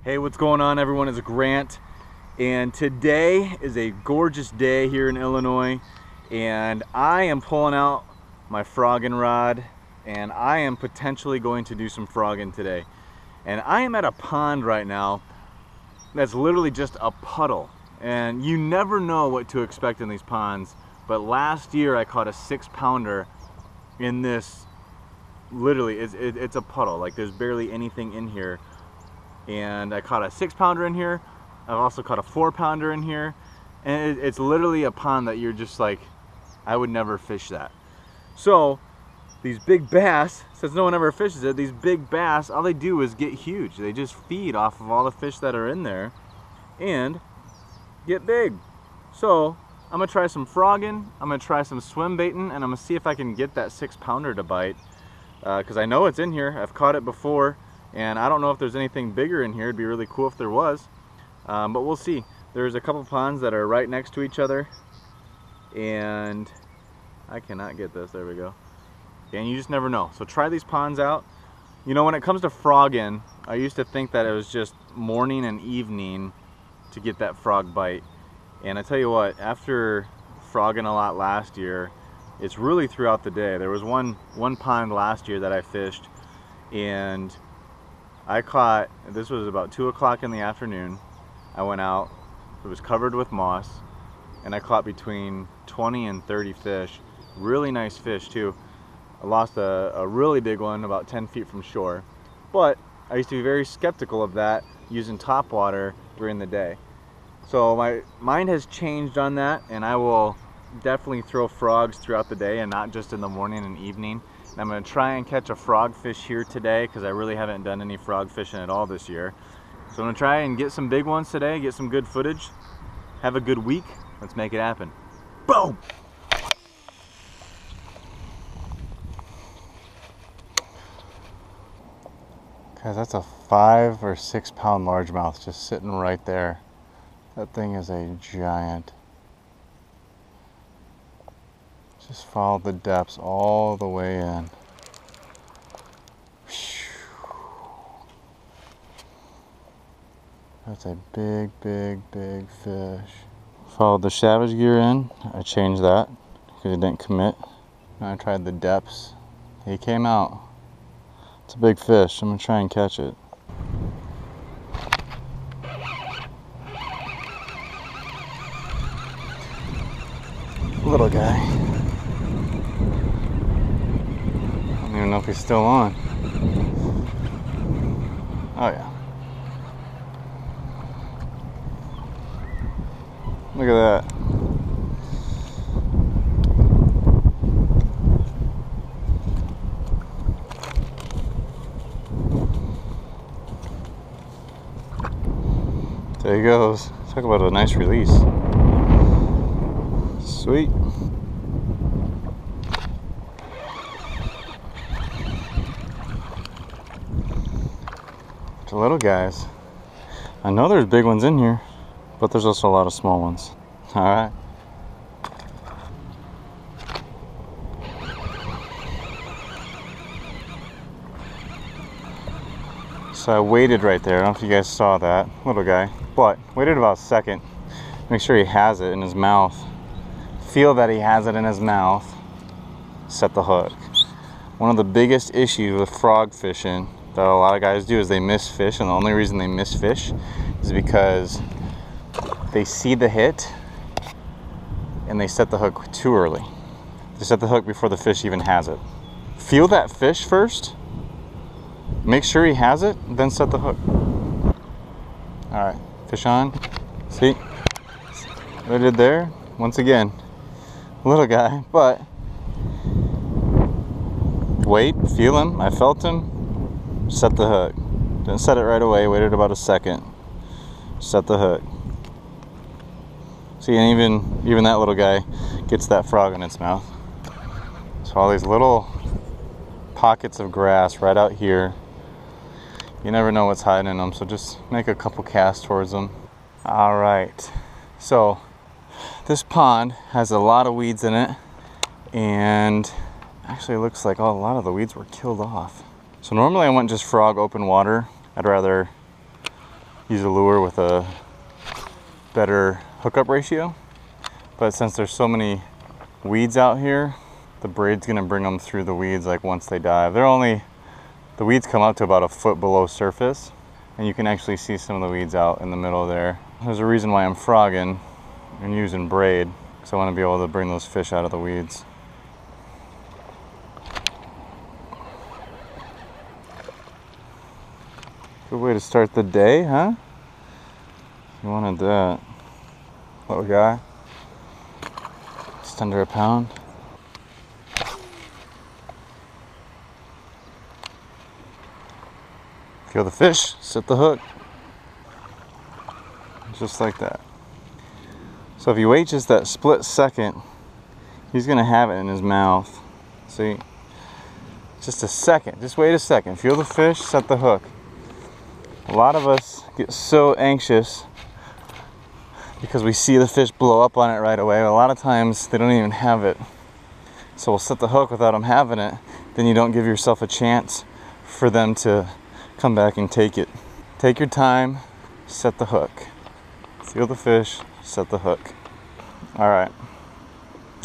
Hey, what's going on everyone? It's Grant, and today is a gorgeous day here in Illinois, and I am pulling out my frogging rod, and I am potentially going to do some frogging today. And I am at a pond right now that's literally just a puddle, and you never know what to expect in these ponds. But last year I caught a 6-pounder in this. Literally, it's a puddle. Like, there's barely anything in here. And I caught a 6-pounder in here. I've also caught a 4-pounder in here. And it's literally a pond that you're just like, I would never fish that. So these big bass, since no one ever fishes it, these big bass, all they do is get huge. They just feed off of all the fish that are in there and get big. So I'm gonna try some frogging, I'm gonna try some swim baiting, and I'm gonna see if I can get that 6-pounder to bite. Because I know it's in here. I've caught it before. And I don't know if there's anything bigger in here. It'd be really cool if there was, but we'll see. There's a couple ponds that are right next to each other, and I cannot get this. There we go. And you just never know. So try these ponds out. You know, when it comes to frogging, I used to think that it was just morning and evening to get that frog bite. And I tell you what, after frogging a lot last year, it's really throughout the day. There was one pond last year that I fished, and I caught, this was about 2 o'clock in the afternoon. I went out, it was covered with moss, and I caught between 20 and 30 fish. Really nice fish too. I lost a really big one about 10 feet from shore. But I used to be very skeptical of that using top water during the day. So my mind has changed on that, and I will definitely throw frogs throughout the day and not just in the morning and evening. And I'm going to try and catch a frog fish here today because I really haven't done any frog fishing at all this year. So I'm going to try and get some big ones today, get some good footage. Have a good week. Let's make it happen. Boom! Guys, that's a 5 or 6 pound largemouth just sitting right there. That thing is a giant. Just follow the depths all the way in. That's a big, big, big fish. Followed the Savage Gear in. I changed that because it didn't commit. And I tried the depths. He came out. It's a big fish. I'm gonna try and catch it. Little guy. I don't even know if he's still on. Oh yeah. Look at that. There he goes. Talk about a nice release. Sweet. The little guys. I know there's big ones in here, but there's also a lot of small ones. All right. So I waited right there. I don't know if you guys saw that little guy, but waited about a second. Make sure he has it in his mouth. Feel that he has it in his mouth. Set the hook. One of the biggest issues with frog fishing that a lot of guys do is they miss fish, and the only reason they miss fish is because they see the hit and they set the hook too early. They set the hook before the fish even has it. Feel that fish first, make sure he has it, then set the hook. All right, fish on. See what I did there? Once again, little guy, but wait, feel him. I felt him. Set the hook. Didn't set it right away, waited about a second. Set the hook. See, and even that little guy gets that frog in its mouth. So all these little pockets of grass right out here. You never know what's hiding in them, so just make a couple casts towards them. All right, so this pond has a lot of weeds in it, and actually it looks like a lot of the weeds were killed off. So normally I wouldn't just frog open water. I'd rather use a lure with a better hookup ratio. But since there's so many weeds out here, the braid's gonna bring them through the weeds like once they dive. The weeds come up to about a foot below surface, and you can actually see some of the weeds out in the middle there. There's a reason why I'm frogging and using braid, because I want to be able to bring those fish out of the weeds. Good way to start the day, huh? You wanted that. Little guy. Just under a pound. Feel the fish, set the hook. Just like that. So if you wait just that split second, he's gonna have it in his mouth. See? Just a second, just wait a second. Feel the fish, set the hook. A lot of us get so anxious because we see the fish blow up on it right away. A lot of times they don't even have it. So we'll set the hook without them having it. Then you don't give yourself a chance for them to come back and take it. Take your time, set the hook. Feel the fish, set the hook. All right.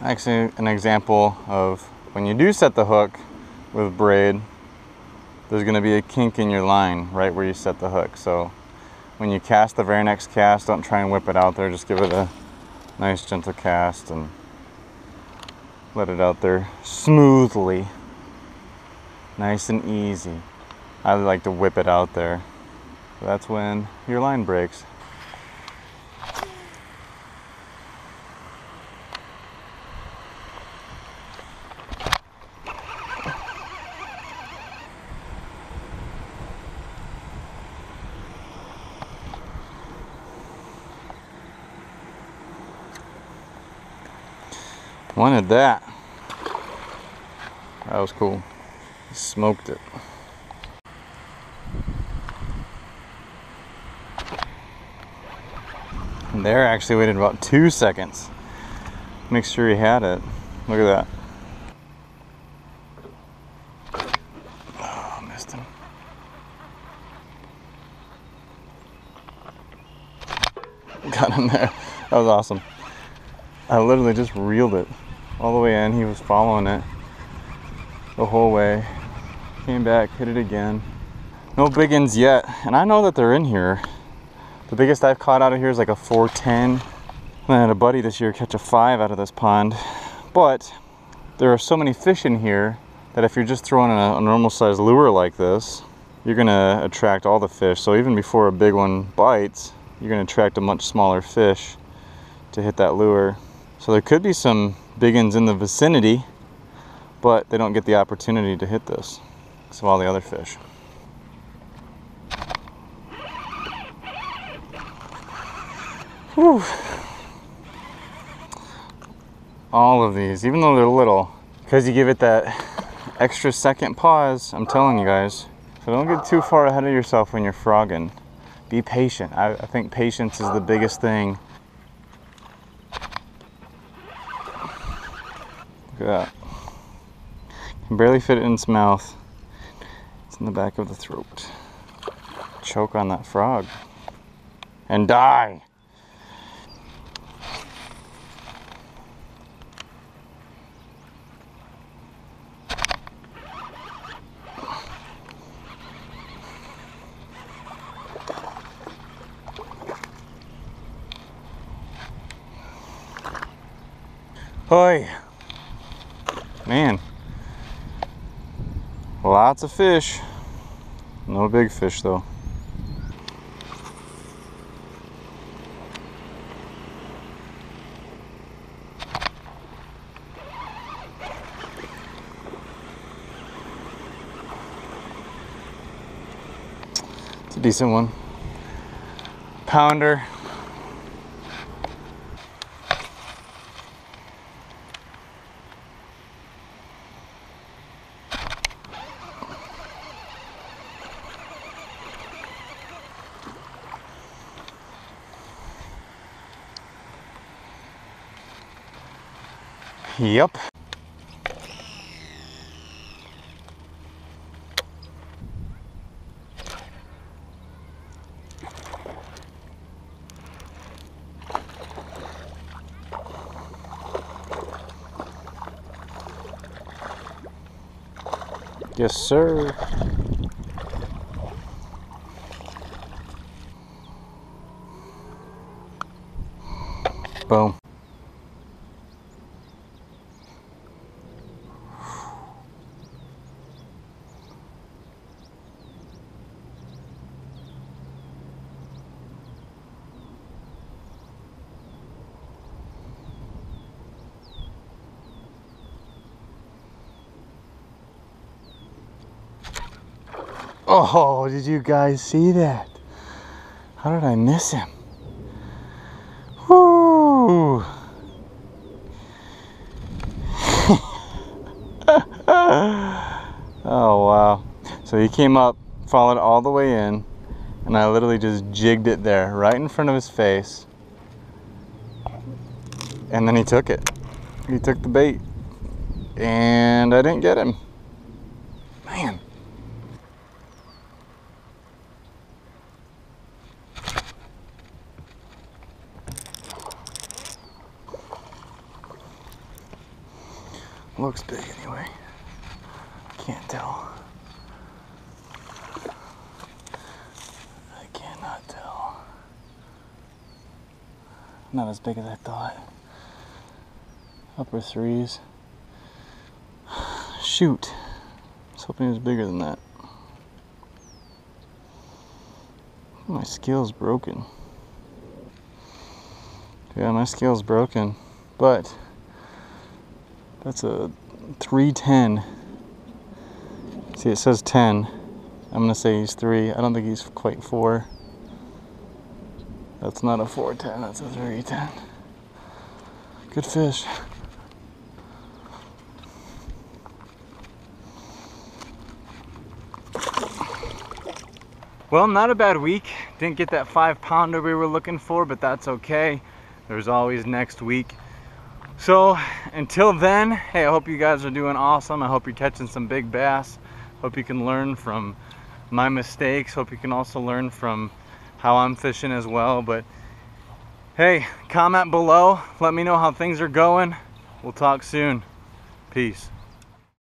Actually, an example of when you do set the hook with braid, there's gonna be a kink in your line right where you set the hook. So when you cast the very next cast, don't try and whip it out there. Just give it a nice gentle cast and let it out there smoothly. Nice and easy. I like to whip it out there. That's when your line breaks. Wanted that. That was cool. Smoked it. And there actually waited about 2 seconds. Make sure he had it. Look at that. Oh, missed him. Got him there. That was awesome. I literally just reeled it all the way in. He was following it the whole way. Came back, hit it again. No big ends yet, and I know that they're in here. The biggest I've caught out of here is like a 410. I had a buddy this year catch a 5 out of this pond. But there are so many fish in here that if you're just throwing a normal sized lure like this, you're gonna attract all the fish. So even before a big one bites, you're gonna attract a much smaller fish to hit that lure. So there could be some big ones in the vicinity, but they don't get the opportunity to hit this because of all the other fish. Whew. All of these, even though they're little, because you give it that extra second pause, I'm telling you guys. So don't get too far ahead of yourself when you're frogging. Be patient. I think patience is the biggest thing. Look at that. Can barely fit it in its mouth. It's in the back of the throat. Choke on that frog. And die. Hoi. Man. Lots of fish. No big fish though. It's a decent one. Pounder. Yep. Yes, sir. Boom. Oh, did you guys see that? How did I miss him? Whoo! Oh, wow. So he came up, followed all the way in, and I literally just jigged it there, right in front of his face. And then he took it. He took the bait. And I didn't get him. Man. Looks big anyway. Can't tell. I cannot tell. Not as big as I thought. Upper threes. Shoot. I was hoping it was bigger than that. My scale's broken. Yeah, my scale's broken. But that's a 310. See, it says 10. I'm gonna say he's 3. I don't think he's quite 4. That's not a 410, that's a 310. Good fish. Well, not a bad week. Didn't get that 5-pounder we were looking for, but that's okay. There's always next week. So until then, hey, I hope you guys are doing awesome. I hope you're catching some big bass. Hope you can learn from my mistakes. Hope you can also learn from how I'm fishing as well. But hey, comment below. Let me know how things are going. We'll talk soon. Peace.